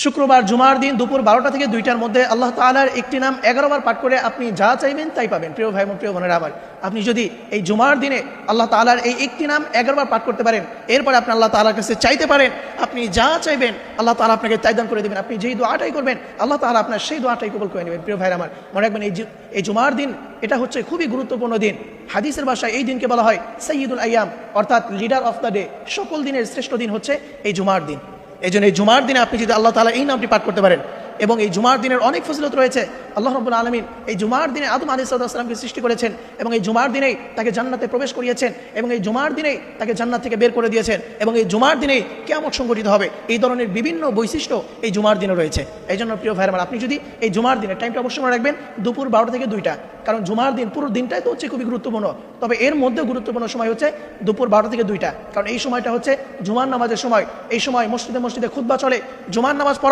শুক্রবার জুমার দিন দুপুর 12টা থেকে 2টার মধ্যে আল্লাহ তাআলার একটি নাম 11 বার পাঠ করে আপনি যা চাইবেন তাই পাবেন। প্রিয় ভাই এবং প্রিয় বোনেরা আমার, আপনি যদি এই জুমার দিনে আল্লাহ তাআলার এই একটি নাম 11 বার পাঠ করতে পারেন, এরপরে আপনি আল্লাহ তাআলার কাছে চাইতে পারেন, আপনি যা চাইবেন আল্লাহ তাআলা আপনাকে তাই দান করে দেবেন। আপনি যেই দোয়াটাই করবেন আল্লাহ তাআলা আপনার সেই দোয়াটাই কবুল করে নেবেন। প্রিয় ভাই আমার, মনে রাখবেন এই জুমার দিন এটা হচ্ছে খুবই গুরুত্বপূর্ণ দিন। হাদিসের ভাষায় এই দিনকে বলা হয় সাইয়্যিদুল আইয়াম, অর্থাৎ লিডার অফ দ্য ডে। সকল দিনের শ্রেষ্ঠ দিন হচ্ছে এই জুমার দিন। এই জন্য এই জুমার দিনে আপনি যদি আল্লাহ তাআলা এই নামটি পাঠ করতে পারেন, এবং এই জুমার দিনের অনেক ফজিলত রয়েছে। আল্লাহ রাব্বুল আলামিন এই জুমার দিনে আদম আলাইহিস সালামকে সৃষ্টি করেছেন, এবং এই জুমার দিনেই তাকে জান্নাতে প্রবেশ করিয়েছেন, এবং এই জুমার দিনেই তাকে জান্নাত থেকে বের করে দিয়েছেন, এবং এই জুমার দিনেই কিয়ামত সংঘটিত হবে। এই ধরনের বিভিন্ন বৈশিষ্ট্য এই জুমার দিনে রয়েছে। এই জন্য প্রিয় ভাইরা আমার, আপনি যদি এই জুমার দিনের টাইমটা অবশ্যই মনে রাখবেন, দুপুর 12টা থেকে 2টা। কারণ জুমার দিন পুরো দিনটাই তো হচ্ছে খুবই গুরুত্বপূর্ণ, তবে এর মধ্যে গুরুত্বপূর্ণ সময় হচ্ছে দুপুর 12টা থেকে 2টা। কারণ এই সময়টা হচ্ছে জুমার নামাজের সময়। এই সময় মসজিদে মসজিদে খুতবা চলে, জুমার নামাজ